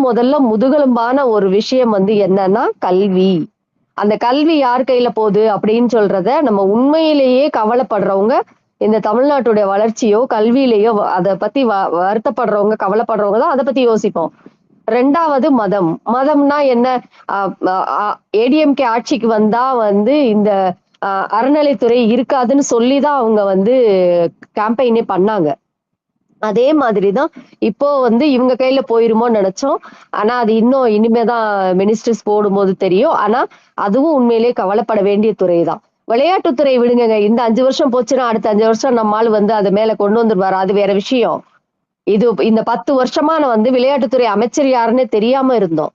முதல்ல முதுகெலும்பான ஒரு விஷயம் வந்து என்னன்னா கல்வி. அந்த கல்வி யார் கையில போகுது அப்படின்னு சொல்றத நம்ம உண்மையிலேயே கவலைப்படுறவங்க இந்த தமிழ்நாட்டுடைய வளர்ச்சியோ கல்வியிலேயோ அத பத்தி வருத்தப்படுறவங்க கவலைப்படுறவங்க தான் அதை பத்தி யோசிப்போம். 2வது மதம். மதம்னா என்ன? ஏடிஎம்கே ஆட்சிக்கு வந்தா வந்து இந்த அறநிலைத்துறை இருக்காதுன்னு சொல்லிதான் அவங்க வந்து கேம்பெயினே பண்ணாங்க. அதே மாதிரிதான் இப்போ வந்து இவங்க கையில போயிருமோன்னு நினைச்சோம். ஆனா அது இன்னும் இனிமேதான் மினிஸ்டர்ஸ் போடும்போது தெரியும். ஆனா அதுவும் உண்மையிலேயே கவலைப்பட வேண்டிய துறைதான். விளையாட்டுத்துறை விடுங்கங்க. இந்த 5 வருஷம் போச்சுன்னா அடுத்த 5 வருஷம் நம்மால் வந்து அதை மேல கொண்டு வந்துருவாரு. அது வேற விஷயம். இந்த 10 வருஷமா நான் வந்து விளையாட்டுத்துறை அமைச்சர் யாருன்னே தெரியாம இருந்தோம்.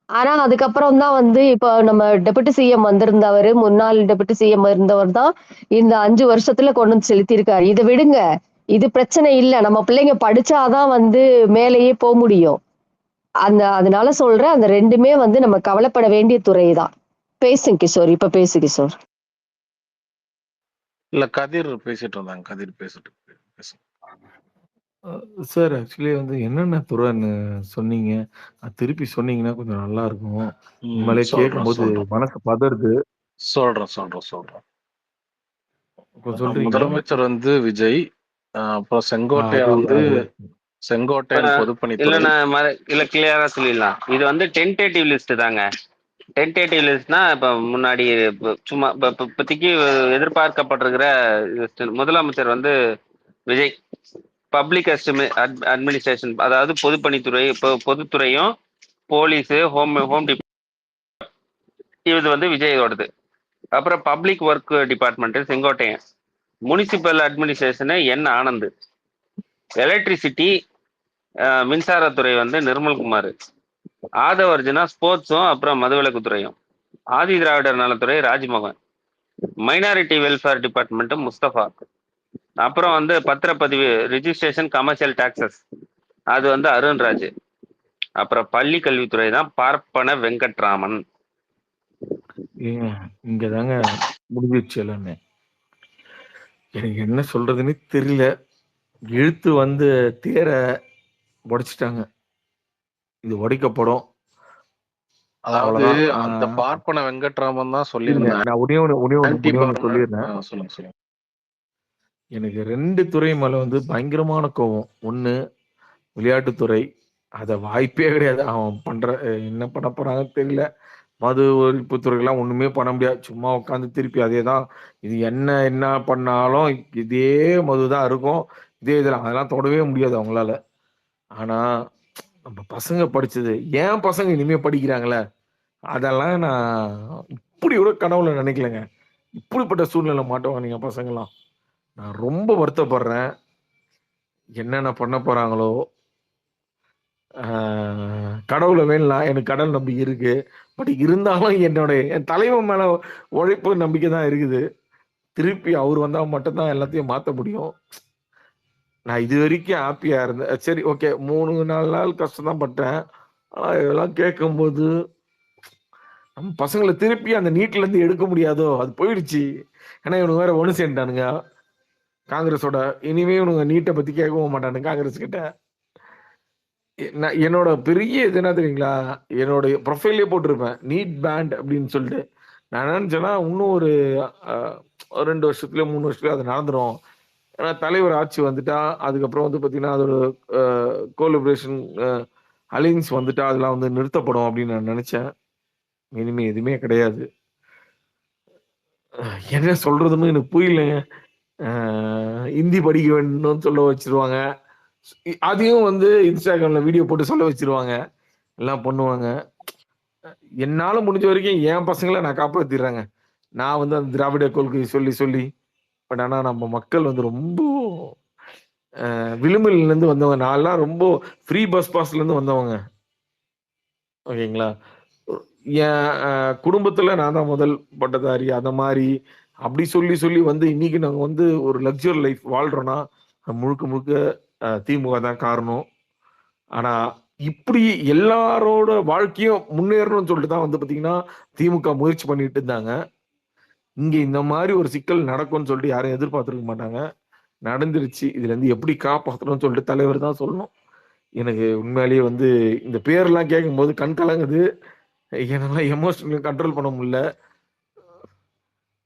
ஆனா அதுக்கப்புறம் தான் வந்து இப்ப நம்ம டெபுட்டி சிஎம் வந்திருந்தவரு, முன்னாள் டெபுட்டி சிஎம் இருந்தவர் தான் இந்த 5 வருஷத்துல கொண்டு வந்து செலுத்தியிருக்காரு. இதை விடுங்க. இது பிரச்சனை இல்ல. நம்ம பிள்ளைங்க படிச்சாதான் வந்து மேலேயே போக முடியும். அதனால சொல்றேன், அந்த 2மே வந்து நம்ம கவலைப்பட வேண்டிய துறைதான். பேசுங்க கிஷோர். இப்ப பேசு கிஷோர். இல்ல கதிர் பேசிட்டு இருந்தாங்க. கதிர் பேசிட்டு பேசுங்க. சார் ஆக்சுவலி வந்து என்னென்ன துறைன்னு சொன்னீங்க? திருப்பி சொன்னீங்கன்னா கொஞ்சம் நல்லா இருக்கும். உண்மையிலே கேட்கும்போது மனசு பதறுது. சொல்றேன். சொல்றீங்களா? முதலமைச்சர் வந்து விஜய், அப்புறம் செங்கோட்டையன் வந்து செங்கோட்டையன் பொதுப்பணித்துறை. இல்ல கிளியரா சொல்லிடலாம். இது வந்து டென்டேட்டிவ் லிஸ்ட் தாங்க. டென்டேட்டிவ் லிஸ்ட்னா இப்ப முன்னாடி சும்மா இப்போதைக்கு எதிர்பார்க்கப்படுகிற முதலமைச்சர் வந்து விஜய் பப்ளிக் அட்மினிஸ்ட்ரேஷன், அதாவது பொதுப்பணித்துறை, பொதுத்துறையும் போலீஸ், ஹோம் இது வந்து விஜயோடது. அப்புறம் public work department Sengottaiyan, municipal administration N Anand, electricity மின்சாரத்துறை வந்து நிர்மல்குமார், ஆதவர்ஜனா ஸ்போர்ட்ஸும் அப்புறம் மதுவிலக்குத்துறையும், ஆதி திராவிடர் நலத்துறை Rajmohan, minority welfare department Mustafa, அப்புறம் வந்து பத்திரப்பதிவு ரிஜிஸ்ட்ரேஷன் கமர்ஷியல் டாக்ஸஸ் அது வந்து அருண்ராஜ், அப்புறம் பள்ளி கல்வித்துறை தான் பார்ப்பன வெங்கட்ராமன். இங்கதாங்க முடிஞ்சிருச்சு எல்லாமே. எனக்கு என்ன சொல்றதுன்னு தெரியல. இழுத்து வந்து தேர உடைச்சிட்டாங்க. இது உடைக்கப்படும். அதாவது அந்த பார்ப்பன வெங்கட்ராமன் தான் சொல்லியிருந்தேன். நான் ஒண்ணே ஒண்ணு சொல்லிடுறேன். சொல்லுங்க. எனக்கு 2 துறை மேல வந்து பயங்கரமான கோவம். ஒண்ணு விளையாட்டுத்துறை. அத வாய்ப்பே கிடையாது. அவன் என்ன பண்ண போறாங்கன்னு தெரியல. மது ஒழிப்பு துறைகள்லாம் ஒண்ணுமே பண்ண முடியாது. சும்மா உட்காந்து திருப்பி அதேதான். இது என்ன பண்ணாலும் இதே மதுதான் இருக்கும். இதே இதெல்லாம் அதெல்லாம் தொடவே முடியாது அவங்களால. ஆனா நம்ம பசங்க படிச்சது ஏன் பசங்க இனிமே படிக்கிறாங்களே, அதெல்லாம் நான் இப்படி கூட கனவுல நினைக்கலங்க. இப்படிப்பட்ட சூழ்நிலை மாட்டுவாங்க நீங்க பசங்களாம். நான் ரொம்ப வருத்தப்படுறேன். என்னென்ன பண்ண போறாங்களோ. கடவுள வேணலாம். எனக்கு கடவுள் நம்பிக்கை இருக்கு. பட் இருந்தாலும் என் தலைவன் மேல உழைப்பு நம்பிக்கை தான் இருக்குது. திருப்பி அவர் வந்தா மட்டும்தான் எல்லாத்தையும் மாத்த முடியும். நான் இது வரைக்கும் ஹாப்பியா இருந்தேன். சரி ஓகே 3-4 நாள் கஷ்டம் தான் பட்டேன். ஆனா இதெல்லாம் கேட்கும்போது நம்ம பசங்களை திருப்பி அந்த நீட்ல இருந்து எடுக்க முடியாதோ, அது போயிடுச்சு. ஏன்னா இவனுக்கு வேற ஒண்ணு சேர்ந்துட்டானுங்க காங்கிரஸோட. இனிமே இவனுங்க நீட்டை பத்தி கேட்கவும் மாட்டானுங்க காங்கிரஸ் கிட்ட. என்னோட பெரிய இது என்ன தெரியுங்களா, என்னோட ப்ரொஃபைல்லே போட்டிருப்பேன் நீட் பேண்ட் அப்படின்னு சொல்லிட்டு. நான் நினைச்சேன்னா இன்னும் ஒரு 2 வருஷத்துலயோ 3 வருஷத்துலயோ அது நடந்துரும். ஏன்னா தலைவர் ஆட்சி வந்துட்டா அதுக்கப்புறம் வந்து பார்த்தீங்கன்னா அதோட கோலிபரேஷன் அலையன்ஸ் வந்துட்டா அதெல்லாம் வந்து நிறுத்தப்படும் அப்படின்னு நான் நினைச்சேன். இனிமே எதுவுமே கிடையாது. என்ன சொல்றதுன்னு எனக்கு புரியலைங்க. ஹிந்தி படிக்க வேணும்னு சொல்ல வச்சிருவாங்க. அதையும் வந்து இன்ஸ்டாகிராம்ல வீடியோ போட்டு சொல்ல வச்சிருவாங்க. எல்லாம் பண்ணுவாங்க. என்னால முடிஞ்ச வரைக்கும் என் பசங்களை நான் காப்பாத்திடுறேங்க. நான் வந்து அந்த திராவிட கொள்கை சொல்லி பட் ஆனா நம்ம மக்கள் வந்து ரொம்ப விளிம்பில இருந்து வந்தவங்க. நான்லாம் ரொம்ப ஃப்ரீ பஸ் பாஸ்ல இருந்து வந்தவங்க. ஓகேங்களா. என் குடும்பத்துல நான் தான் முதல் பட்டதாரி. அந்த மாதிரி அப்படி சொல்லி வந்து இன்னைக்கு நாங்க வந்து ஒரு லக்ஸுரி லைஃப் வாழ்றோம்னா முழுக்க திமுக தான் காரணம். ஆனா இப்படி எல்லாரோட வாழ்க்கையும் முன்னேறணும்னு சொல்லிட்டு தான் வந்து பாத்தீங்கன்னா திமுக முயற்சி பண்ணிட்டு இருந்தாங்க. இங்க இந்த மாதிரி ஒரு சிக்கல் நடக்கும்னு சொல்லிட்டு யாரும் எதிர்பார்த்திருக்க மாட்டாங்க. நடந்துருச்சு. இதுல இருந்து எப்படி காப்பாற்றணும்னு சொல்லிட்டு தலைவர் தான் சொல்லணும். எனக்கு உண்மையிலேயே வந்து இந்த பேர்லாம் கேட்கும்போது கண் கலங்குது. என்னால எமோஷனல் கண்ட்ரோல் பண்ண முடியல.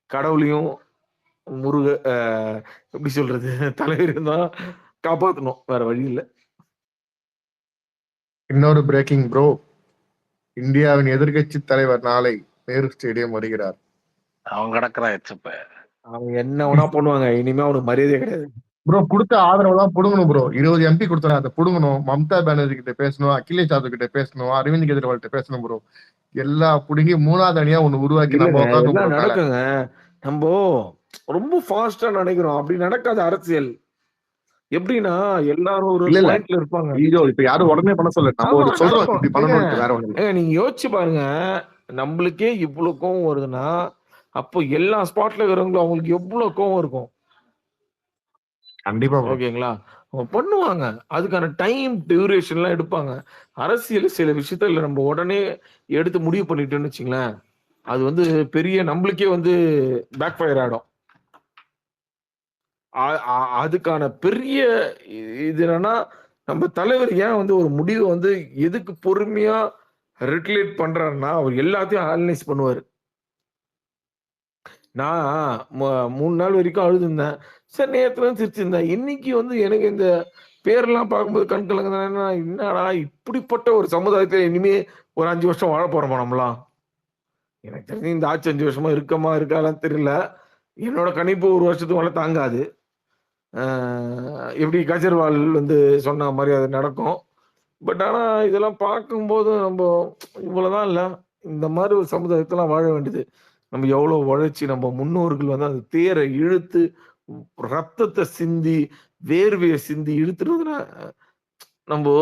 கடவுளையும் முருக எப்படி சொல்றது தலைவரையும் தான் காப்பாற்றணும், வேற வழி இல்லை. இன்னொரு பிரேக்கிங் ப்ரோ, இந்தியாவின் எதிர்க்கட்சி தலைவர் நாளை நேரு ஸ்டேடியம் வருகிறார். அவன் கிடக்குறான் எச்சப்ப. அவங்க என்ன வேணா பண்ணுவாங்க, இனிமே அவனுக்கு மரியாதையே கிடையாது. ப்ரோ கொடுத்த ஆதரவுலாம் புடுங்கணும் ப்ரோ. 20 MP கொடுத்தா அதை புடுங்கணும். மம்தா பானர்ஜி கிட்ட பேசணும், அகிலேஷ் யாதவ் கிட்ட பேசணும், அரவிந்த் கெஜ்ரிவால் கிட்ட பேசணும் ப்ரோ. எல்லா புடுங்கி 3வது அணியா ஒண்ணு உருவாக்கி நம்ம இல்லைங்க, உட்காந்து எல்லாம் நடக்குங்க. நம்ம ரொம்ப ஃபாஸ்டா நினைக்கிறோம், அப்படி நடக்காத அரசியல். எப்படின்னா எல்லாரும் ஒரு இல்ல, இல்ல. பாயிண்ட்ல இருப்பாங்க. ஐயோ, இப்ப யாரும் உடனே பண்ண சொல்ல, நம்ம ஆமா, ஒரு சொல்றோம் நடக்கும். இப்படி பண்ணணும், வேற ஒண்ணு இல்ல. ஏங்க நீங்க யோசிச்சு பாருங்க, நம்மளுக்கே இவ்வளவு கோவம் வருதுன்னா அப்போ எல்லா ஸ்பாட்ல இருக்கிறவங்களும் அவங்களுக்கு எவ்வளவு கோவம் இருக்கும். கண்டிப்பா bro. ஓகேங்களா? அவங்க பண்ணுவாங்க, அதுக்கான டைம் டியூரேஷன் எல்லாம் எடுப்பாங்க. அரசியல் சில விஷயத்துல நம்ம உடனே எடுத்து முடிவு பண்ணிட்டோம்னு வச்சுங்களேன், அது வந்து பெரிய நம்மளுக்கே வந்து பேக் ஃபயர் ஆயிடும். அதுக்கான பெரிய இது என்னன்னா, நம்ம தலைவர் ஏன் வந்து ஒரு முடிவை வந்து எதுக்கு பொறுமையா ரெகுலேட் பண்றாருன்னா, அவர் எல்லாத்தையும் அனலைஸ் பண்ணுவாரு. நான் 3 நாள் வரைக்கும் அழுதுருந்தேன். சரி, நேத்துல சிரிச்சிருந்தேன். இன்னைக்கு வந்து எனக்கு இந்த பேரெல்லாம் பார்க்கும்போது கண் கலங்குதுன்னா, என்னடா இப்படிப்பட்ட ஒரு சமுதாயத்துல இனிமே ஒரு 5 வருஷம் வாழ போறோமா நம்மலாம்? எனக்கு தெரிஞ்சு இந்த ஆட்சி 5 வருஷமா இருக்கமா இருக்காலாம் தெரியல. என்னோட கணிப்பு 1 வருஷத்துக்கு மேல தாங்காது. எப்படி கெஜ்ரிவால் வந்து சொன்ன மாதிரி அது நடக்கும். பட் ஆனா இதெல்லாம் பார்க்கும்போது நம்ம இவ்வளவுதான் இல்ல, இந்த மாதிரி ஒரு சமுதாயத்தெல்லாம் வாழ வேண்டியது. நம்ம எவ்வளவு உழைச்சி நம்ம முன்னோர்கள் வந்து அந்த தேரை இழுத்து ரத்தத்தை சிந்தி வேர்வையை சிந்தி இழுத்துட்டு வந்து நம்ம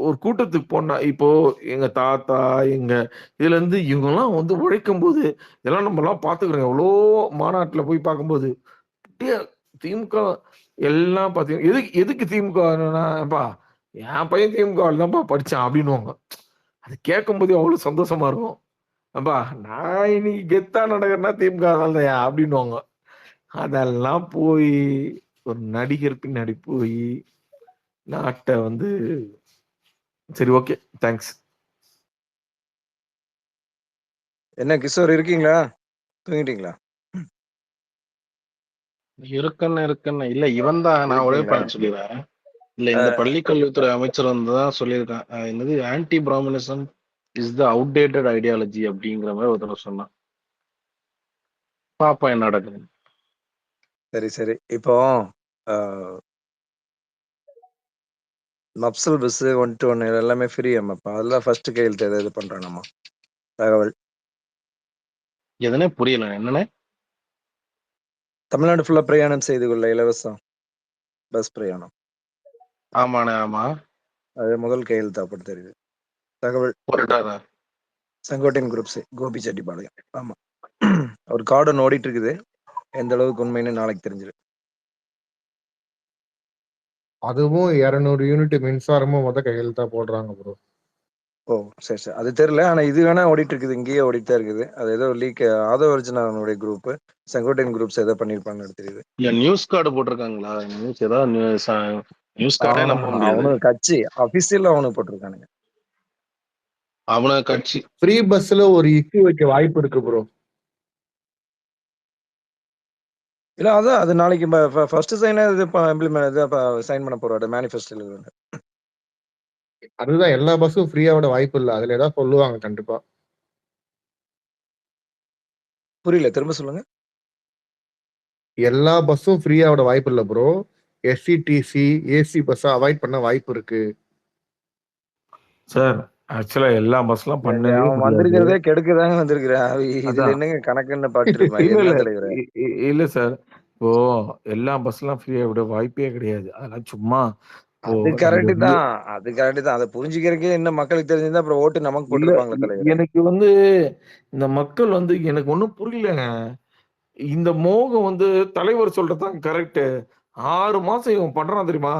ஒரு கூட்டத்துக்கு போனா, இப்போ எங்க தாத்தா எங்க இதுல இருந்து இவங்கெல்லாம் வந்து உழைக்கும் போது இதெல்லாம் நம்ம எல்லாம் பாத்துக்கிறோம். எவ்வளோ மாநாட்டுல போய் பார்க்கும்போது அப்படியே திமுக எல்லாம் பாத்தீங்கன்னா எதுக்கு திமுகப்பா, என் பையன் திமுக தான்ப்பா படிச்சான் அப்படின்னுவாங்க. அது கேட்கும் போது அவ்வளவு சந்தோஷமா இருக்கும். அப்பா நான் இன்னைக்கு கெத்தா நடக்கிறேன்னா திமுக தான் அப்படின்னுவாங்க. அதெல்லாம் போய் ஒரு நடிகர் பின்னாடி போய் நாட்டை வந்து சரி, ஓகே, தேங்க்ஸ். என்ன கிஷோர் இருக்கீங்களா? தூங்கிட்டீங்களா? இருக்குன்னு இல்ல, இவன் தான். நான் ஒரே பாயிண்ட் சொல்லிடுறேன். இல்ல, இந்த பள்ளி கல்வித்துறை அமைச்சர் வந்து தான் சொல்லியிருக்கான், என்னது anti பிராமணிசம் is the outdated ideology அப்படிங்கிற மாதிரி ஒருத்தர் சொன்னான். பாப்பா என்ன நடக்குது. சரி சரி. இப்போ மப்சல் பஸ் 1 to 1 எல்லாமே ஃப்ரீ அம்மாப்பா. அதெல்லாம் ஃபர்ஸ்ட் கையெழுத்து எதாவது பண்றோம் நம்ம தகவல். எதுனே புரியல என்னன்னு. தமிழ்நாடு ஃபுல்லா பிரயாணம் செய்து கொள்ள இலவசம் பஸ் பிரயாணம். ஆமாண்ணே, ஆமா. அது முதல் கையெழுத்து அப்படி தெரியுது தகவல். போட்டுட்டாரா? செங்கோட்டையன் குரூப்ஸ் கோபிச்செட்டிப்பாளையம். ஆமா, ஒரு கார்டு ஓடிட்டு இருக்குது. எந்த அளவுக்கு உண்மைன்னு நாளைக்கு தெரிஞ்சிடும். அதுவும் 200 யூனிட் மின்சாரமும் கையெழுத்தா போடுறாங்க ப்ரோ. ஓ சரி சரி, அது தெரியல. ஆனா இது வேணா ஓடிட்டு இருக்குது, இங்கேயே ஓடிட்டு தான் இருக்குது. அது ஏதோ லீக் ஆதவ அர்ஜுனாவுடைய குரூப் செங்கோட்டையன் குரூப்ஸ் ஏதோ பண்ணிருப்பாங்கன்னு தெரியுது. நியூஸ் கார்டு போட்டிருக்காங்களா? நியூஸ் ஏதாவது நியூஸ் கார்டே நம்ப முடியாது. அவனுக்கு கட்சி அபிஷியல் அவனுக்கு போட்டிருக்கானுங்க. அவனுக்கு கட்சி ஃப்ரீ பஸ்ல ஒரு இஷ்யூ வைக்க வாய்ப்பு இருக்கு ப்ரோ. இல்ல அதான் அது நாளைக்கு ஃபர்ஸ்ட் சைன் இது இம்ப்ளிமெண்ட் சைன் பண்ண போறாரு மேனிஃபெஸ்டோல. அதுதான் எல்லா பஸ்ஸும் ஃப்ரீயா விட வாய்ப்பு இல்ல, அதுல ஏதாவது சொல்லுவாங்க கண்டிப்பா. புரியல, திரும்ப சொல்லுங்க. எல்லா பஸ்ஸும் ஃப்ரீயா விட வாய்ப்பு இல்ல bro. SCTC AC bus avoid பண்ண வாய்ப்பு இருக்கு சார். ஆக்சுவலா எல்லா பஸ்லாம் பண்ணவே அவன் வந்திருக்கிறதே கெடுக்கதாங்க வந்திருக்கிறான். இதுல என்னங்க கணக்குன்னு பாட்டு என்ன தலைவர்? இல்ல சார், இப்போ எல்லா பஸ்லாம் ஃப்ரீயா விட வாய்ப்பே கிடையாது. அதெல்லாம் சும்மா. அது கரெக்ட் தான், அது கரெக்ட் தான். அதை புரிஞ்சுக்கிறதுக்கே என்ன மக்களுக்கு தெரிஞ்சிருந்தா அப்புறம் ஓட்டு நமக்கு போட்டுருப்பாங்க தலைவர். எனக்கு வந்து இந்த மக்கள் வந்து எனக்கு ஒண்ணும் புரியலங்க. இந்த மோகம் வந்து தலைவர் சொல்றதுதான் கரெக்ட். 6 மாசம் இவன் பண்றான் தெரியுமா?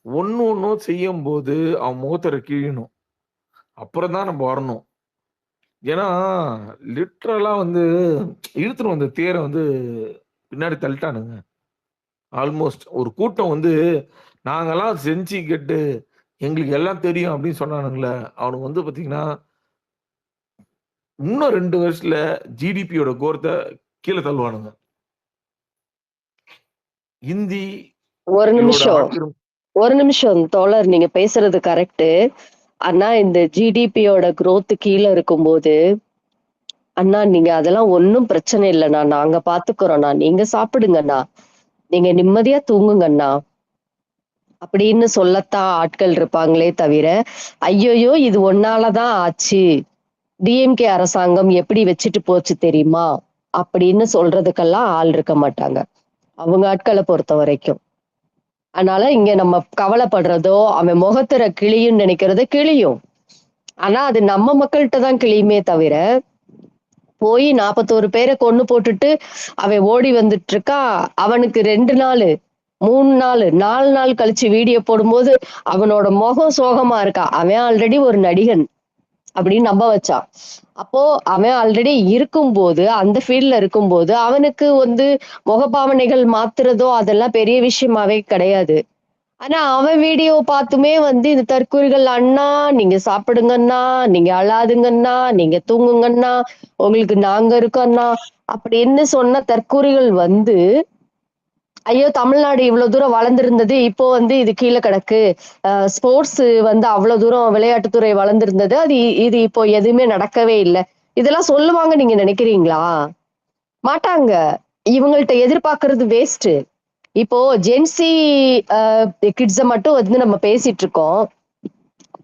ஒன்னும் செய்யும் போது அவன் முகத்தரை கிழியணும், அப்புறம் தான் நம்ம வரணும். ஏன்னா லிட்ரலா வந்து இழுத்துட்டு வந்த தேரை வந்து பின்னாடி தள்ளிட்டானுங்க. ஆல்மோஸ்ட் ஒரு கூட்டம் வந்து நாங்கெல்லாம் செஞ்சு கேட்டு எங்களுக்கு எல்லாம் தெரியும் அப்படின்னு சொன்னானுங்களே, அவனுக்கு வந்து பாத்தீங்கன்னா இன்னும் 2 வருஷத்துல ஜிடிபியோட கோரத்தை கீழே தள்ளுவானுங்க. ஹிந்தி ஒரு நிமிஷம் ஒரு நிமிஷம் தோழர், நீங்க பேசுறது கரெக்ட். ஆனா இந்த ஜிடிபியோட growth கீழே இருக்கும்போது, அண்ணா நீங்க அதெல்லாம் ஒன்னும் பிரச்சனை இல்லைண்ணா, நாங்க பாத்துக்கிறோம்ண்ணா, நீங்க சாப்பிடுங்கண்ணா, நீங்க நிம்மதியா தூங்குங்கண்ணா அப்படின்னு சொல்லத்தான் ஆட்கள் இருப்பாங்களே தவிர, ஐயோயோ இது ஒன்னாலதான் ஆச்சு, டிஎம்கே அரசாங்கம் எப்படி வச்சுட்டு போச்சு தெரியுமா அப்படின்னு சொல்றதுக்கெல்லாம் ஆள் இருக்க மாட்டாங்க அவங்க ஆட்களை பொறுத்த வரைக்கும். அதனால இங்க நம்ம கவலைப்படுறதோ அவன் முகத்திர கிளியும் நினைக்கிறது கிளியும், ஆனா அது நம்ம மக்கள்கிட்ட தான் கிளியுமே தவிர, போய் 41 பேரை கொன்னு போட்டுட்டு அவன் ஓடி வந்துட்டு இருக்கா. அவனுக்கு 2 நாள் 3 நாள் 4 நாள் கழிச்சு வீடியோ போடும்போது அவனோட முகம் சோகமா இருக்கா. அவன் ஆல்ரெடி ஒரு நடிகன் அப்படின்னு நம்ப வச்சான். அப்போ அவன் ஆல்ரெடி இருக்கும்போது, அந்த ஃபீல்ட்ல இருக்கும்போது அவனுக்கு வந்து முகபாவனைகள் மாத்துறதோ அதெல்லாம் பெரிய விஷயமாவே கிடையாது. ஆனா அவன் வீடியோ பார்த்துமே வந்து இந்த தற்கூறிகள், அண்ணா நீங்க சாப்பிடுங்கண்ணா, நீங்க அழாதுங்கண்ணா, நீங்க தூங்குங்கண்ணா, உங்களுக்கு நாங்க இருக்கோம்ண்ணா அப்படின்னு சொன்ன தற்கூறிகள் வந்து, ஐயோ தமிழ்நாடு இவ்வளவு தூரம் வளர்ந்திருந்தது, இப்போ வந்து இது கீழே கிடக்கு, ஸ்போர்ட்ஸ் வந்து அவ்வளவு தூரம் விளையாட்டுத்துறை வளர்ந்திருந்தது, இது இப்போ எதுவுமே நடக்கவே இல்லை, இதெல்லாம் சொல்லுவாங்க நீங்க நினைக்கிறீங்களா? மாட்டாங்க. இவங்கள்ட்ட எதிர்பார்க்கறது வேஸ்ட். இப்போ ஜென்சி கிட்ஸ மட்டும் வந்து நம்ம பேசிட்டு இருக்கோம்.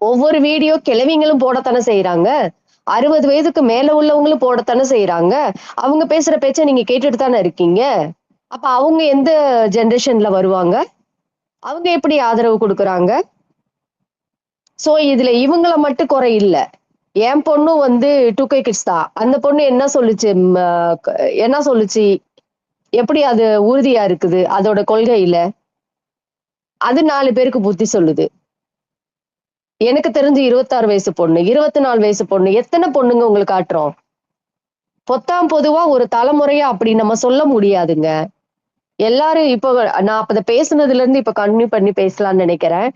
ஒவ்வொரு வீடியோ கிழவிங்களும் போடத்தானே செய்யறாங்க, 60 வயதுக்கு மேல உள்ளவங்களும் போடத்தானே செய்யறாங்க. அவங்க பேசுற பேச்ச நீங்க கேட்டுட்டு தானே இருக்கீங்க. அப்ப அவங்க எந்த ஜெனரேஷன்ல வருவாங்க, அவங்க எப்படி ஆதரவு கொடுக்குறாங்க? சோ இதுல இவங்கள மட்டும் குறை இல்ல. என் பொண்ணும் வந்து 2K கிட்ஸ் தான். அந்த பொண்ணு என்ன சொல்லுச்சு, எப்படி அது உறுதியா இருக்குது அதோட கொள்கையில, அது 4 பேருக்கு புத்தி சொல்லுது. எனக்கு தெரிஞ்சு 26 வயசு பொண்ணு, 24 வயசு பொண்ணு, எத்தனை பொண்ணுங்க உங்களுக்கு காட்டுறோம்? பொதுவா ஒரு தலைமுறையா அப்படி நம்ம சொல்ல முடியாதுங்க. எல்லாரும் இப்போ நான் அப்ப பேசுனதுல இருந்து இப்ப கண்டினியூ பண்ணி பேசலாம்னு நினைக்கிறேன்.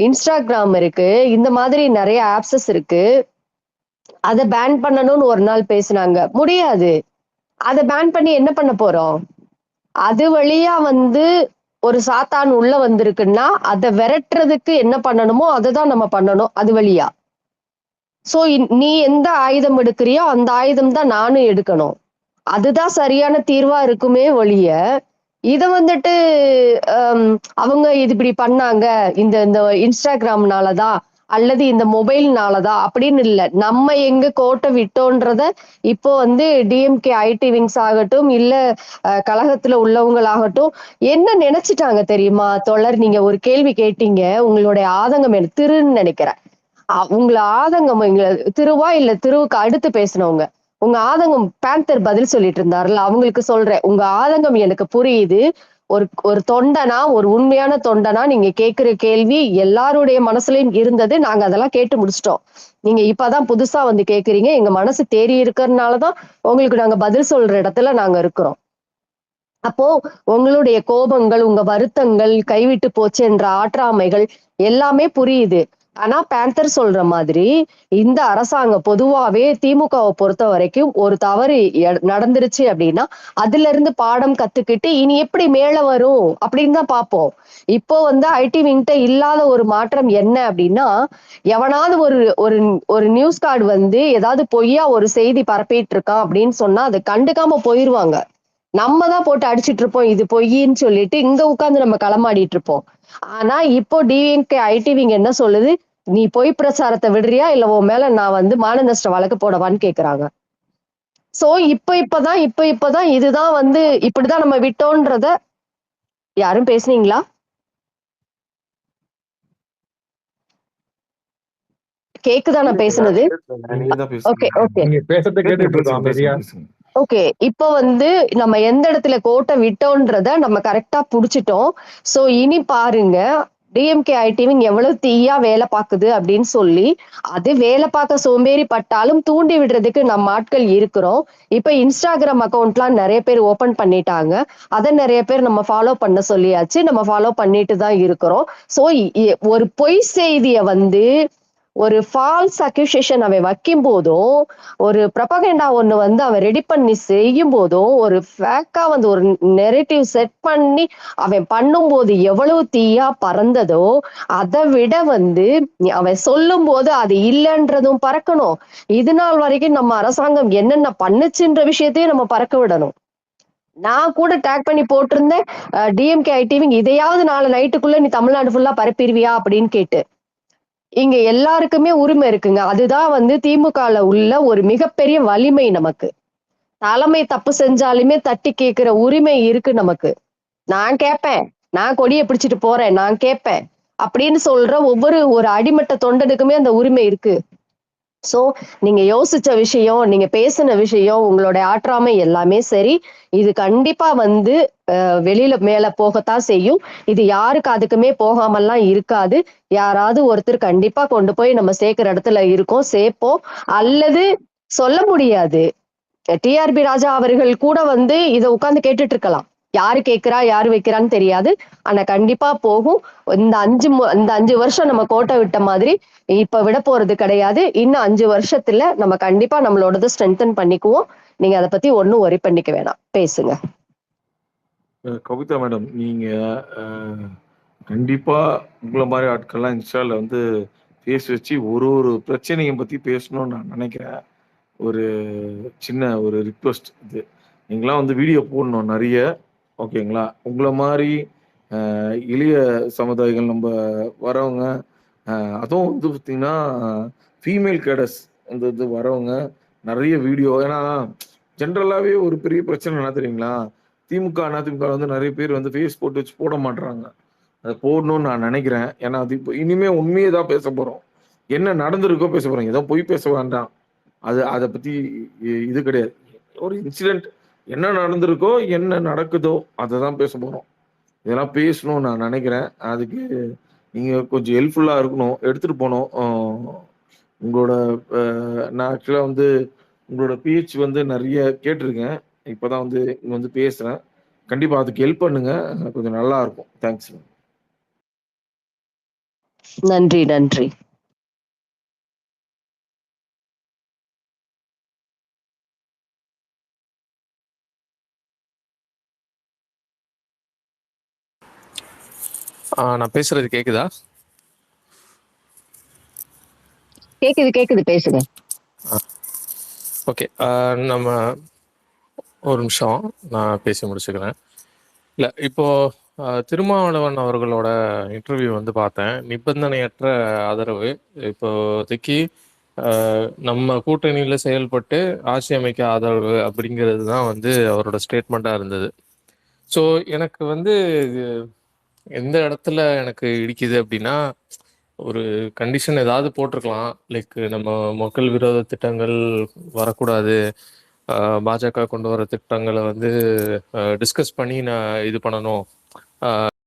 இன்ஸ்டாகிராம் இருக்கு, இந்த மாதிரி நிறைய ஆப்சஸ் இருக்கு. அதை பேன் பண்ணணும்னு ஒரு நாள் பேசினாங்க, முடியாது. அதை பேன் பண்ணி என்ன பண்ண போறோம்? அது வழியா வந்து ஒரு சாத்தான் உள்ள வந்திருக்குன்னா அதை விரட்டுறதுக்கு என்ன பண்ணணுமோ அதுதான் நம்ம பண்ணணும் அது வழியா. சோ நீ எந்த ஆயுதம் எடுக்கிறியோ அந்த ஆயுதம் தான் நானும் எடுக்கணும். அதுதான் சரியான தீர்வா இருக்குமே ஒழிய, இத வந்துட்டு அவங்க இது இப்படி பண்ணாங்க இந்த இன்ஸ்டாகிராம்னாலதான் அல்லது இந்த மொபைல்னாலதான் அப்படின்னு இல்ல. நம்ம எங்க கோட்டை விட்டோன்றத இப்போ வந்து டிஎம்கே ஐடி விங்ஸ் ஆகட்டும், இல்ல கழகத்துல உள்ளவங்களாகட்டும் என்ன நினைச்சிட்டாங்க தெரியுமா தோழர்? நீங்க ஒரு கேள்வி கேட்டீங்க, உங்களுடைய ஆதங்கம் எனக்கு திருன்னு நினைக்கிறேன். உங்களை ஆதங்கம் திருவா இல்ல திருவுக்கு அடுத்து பேசினவங்க, உங்க ஆதங்கம் பேந்தர் பதில் சொல்லிட்டு இருந்தாருல, அவங்களுக்கு சொல்றேன், உங்க ஆதங்கம் எனக்கு புரியுது. ஒரு தொண்டனா, ஒரு உண்மையான தொண்டனா நீங்க கேட்கிற கேள்வி எல்லாருடைய மனசுலயும் இருந்தது. நாங்க அதெல்லாம் கேட்டு முடிச்சிட்டோம். நீங்க இப்பதான் புதுசா வந்து கேக்குறீங்க. எங்க மனசு தேறி இருக்கிறதுனாலதான் உங்களுக்கு நாங்க பதில் சொல்ற இடத்துல நாங்க இருக்கிறோம். அப்போ உங்களுடைய கோபங்கள், உங்க வருத்தங்கள், கைவிட்டு போச்சு என்ற ஆற்றாமைகள் எல்லாமே புரியுது. ஆனா பேந்தர் சொல்ற மாதிரி இந்த அரசாங்கம் பொதுவாவே திமுகவை பொறுத்த வரைக்கும் ஒரு தவறு நடந்துருச்சு அப்படின்னா அதுல இருந்து பாடம் கத்துக்கிட்டு இனி எப்படி மேல வரும் அப்படின்னு தான் பார்ப்போம். இப்போ வந்து ஐடி விங்கிட்ட இல்லாத ஒரு மாற்றம் என்ன அப்படின்னா, எவனாவது ஒரு நியூஸ் கார்டு வந்து ஏதாவது பொய்யா ஒரு செய்தி பரப்பிட்டு இருக்கான் அப்படின்னு சொன்னா அதை கண்டுக்காம போயிருவாங்க. நம்ம தான் போட்டு அடிச்சிட்டு இருப்போம் இது பொய்ன்னு சொல்லிட்டு, இங்க உட்கார்ந்து நம்ம களமாடிட்டு இருப்போம். ஆனா இப்போ டிஎம்கே ஐடி விங் என்ன சொல்லுது, நீ பொய் பிரச்சாரத்தை விடுறியா இல்ல உன் மேல நான் வந்து மான நஷ்ட வழக்கு போடவான்னு கேக்குறாங்க. சோ இப்பதான் இதுதான் வந்து இப்படிதான் நம்ம விட்டோன்றத யாரும் பேசுனீங்களா? கேக்குதா நான் பேசுனது? ஓகே ஓகே நீங்க பேசுறத கேட்டுட்டு இருக்கோம் அமைதியா. ஓகே, இப்போ வந்து நம்ம எந்த இடத்துல கோட்டை விட்டோன்றத நம்ம கரெக்டா புடிச்சிட்டோம். சோ இனி பாருங்க, டிஎம்கே ஐடிவிங் எவ்வளவு தீயா வேலை பார்க்குது அப்படின்னு சொல்லி அது வேலை பார்க்க சோம்பேறி பட்டாலும் தூண்டி விடுறதுக்கு நம்ம ஆட்கள் இருக்கிறோம். இப்ப இன்ஸ்டாகிராம் அக்கௌண்ட்லாம் நிறைய பேர் ஓபன் பண்ணிட்டாங்க. அதை நிறைய பேர் நம்ம ஃபாலோ பண்ண சொல்லியாச்சு. நம்ம ஃபாலோ பண்ணிட்டு தான் இருக்கிறோம். சோ ஒரு பொய் செய்திய வந்து ஒரு ஃபால்ஸ் அக்யூசேஷன் அவன் வைக்கும் போதும், ஒரு ப்ரொபகண்டா ஒண்ணு வந்து அவன் ரெடி பண்ணி செய்யும் போதும், ஒரு ஃபேக்கா வந்து ஒரு நெரேட்டிவ் செட் பண்ணி அவன் பண்ணும்போது எவ்வளவு தீயா பறந்ததோ, அதை விட வந்து அவன் சொல்லும் போது அது இல்லைன்றதும் பறக்கணும். இது நாள் வரைக்கும் நம்ம அரசாங்கம் என்னென்ன பண்ணுச்சுன்ற விஷயத்தையும் நம்ம பறக்க விடணும். நான் கூட டேக் பண்ணி போட்டிருந்தேன், டிஎம்கே ஐடிவிங் இதையாவது நாளை நைட்டுக்குள்ள நீ தமிழ்நாடு ஃபுல்லா பரப்பிடுவியா அப்படின்னு கேட்டு. இங்க எல்லாருக்குமே உரிமை இருக்குங்க. அதுதான் வந்து திமுகல உள்ள ஒரு மிகப்பெரிய வலிமை நமக்கு. தலைமை தப்பு செஞ்சாலுமே தட்டி கேட்கிற உரிமை இருக்கு நமக்கு. நான் கேட்பேன், நான் கொடியை பிடிச்சிட்டு போறேன், நான் கேட்பேன் அப்படின்னு சொல்ற ஒரு அடிமட்ட தொண்டனுக்குமே அந்த உரிமை இருக்கு. சோ நீங்க யோசிச்ச விஷயம், நீங்க பேசின விஷயம், உங்களுடைய ஆற்றாமை எல்லாமே சரி. இது கண்டிப்பா வந்து வெளியில மேல போகத்தான் செய்யும். இது யாருக்கு அதுக்குமே போகாமல்லாம் இருக்காது. யாராவது ஒருத்தர் கண்டிப்பா கொண்டு போய் நம்ம சேர்க்கிற இடத்துல இருக்கோம், சேர்ப்போம். அல்லது சொல்ல முடியாது. டிஆர்பி ராஜா அவர்கள் கூட வந்து இதை உட்கார்ந்து கேட்டுட்டு இருக்கலாம். யாரு கேட்கிறா யாரு வைக்கிறான்னு தெரியாது. ஆனா கண்டிப்பா போகும். இந்த 5 வருஷம் நம்ம கோட்டை விட்ட மாதிரி இப்ப விட போறது கிடையாது. இன்னும் 5 வருஷத்துல நம்ம கண்டிப்பா நம்மளோடது ஸ்ட்ரென்தன் பண்ணிக்குவோம். நீங்க அதை பத்தி ஒன்னும் ஒரி பண்ணிக்க வேணாம், பேசுங்க. கவிதா மேடம், நீங்க கண்டிப்பா உங்களை மாதிரி ஆட்கள்லாம் இன்ஸ்டால வந்து பேசி வச்சு ஒரு பிரச்சனையும் பத்தி பேசணும்னு நான் நினைக்கிறேன். ஒரு சின்ன ஒரு ரிக்வெஸ்ட் இது, நீங்களாம் வந்து வீடியோ போடணும் நிறைய, ஓகேங்களா? உங்களை மாதிரி எளிய சமுதாயிகள் நம்ம வரவங்க, அதுவும் வந்து பார்த்தீங்கன்னா ஃபீமேல் கேடஸ் அந்த இது வரவங்க நிறைய வீடியோ. ஏன்னா ஜென்ரலாகவே ஒரு பெரிய பிரச்சனை என்ன தெரியுங்களா, திமுக அதிமுக வந்து நிறைய பேர் வந்து ஃபேஸ் போட்டு வச்சு போட மாட்டுறாங்க. அதை போடணும்னு நான் நினைக்கிறேன். ஏன்னா அது இப்போ இனிமே உண்மையை தான் பேச போகிறோம், என்ன நடந்திருக்கோ பேச போகிறோம், ஏதோ பொய் பேச வேண்டாம். அதை பற்றி இது கிடையாது. ஒரு இன்சிடென்ட் என்ன நடந்திருக்கோ என்ன நடக்குதோ அதை தான் பேச போகிறோம். இதெல்லாம் பேசணும்னு நான் நினைக்கிறேன். அதுக்கு நீங்கள் கொஞ்சம் ஹெல்ப்ஃபுல்லாக இருக்கணும், எடுத்துகிட்டு போகணும். உங்களோட நான் ஆக்சுவலாக வந்து உங்களோட பேச்சு வந்து நிறைய கேட்டிருக்கேன். இப்போ தான் வந்து இங்கே வந்து பேசுகிறேன். கண்டிப்பாக அதுக்கு ஹெல்ப் பண்ணுங்க, கொஞ்சம் நல்லா இருக்கும். தேங்க்ஸ். நன்றி நன்றி. நான் பேசுறது கேக்குதா? கேக்குது, பேசுங்க. ஓகே, நம்ம ஒரு நிமிஷம் நான் பேசி முடிச்சுக்கிறேன். இல்லை, இப்போ திருமாவளவன் அவர்களோட இன்டர்வியூ வந்து பார்த்தேன். நிபந்தனையற்ற ஆதரவு, இப்போதைக்கு நம்ம கூட்டணியில் செயல்பட்டு ஆட்சி அமைக்க ஆதரவு அப்படிங்கிறது தான் வந்து அவரோட ஸ்டேட்மெண்ட்டாக இருந்தது. ஸோ எனக்கு வந்து எந்த இடத்துல எனக்கு இடிக்குது அப்படின்னா, ஒரு கண்டிஷன் ஏதாவது போட்டிருக்கலாம். லைக் நம்ம மக்கள் விரோத திட்டங்கள் வரக்கூடாது, பாஜக கொண்டு வர திட்டங்களை வந்து டிஸ்கஸ் பண்ணி நான் இது பண்ணணும்,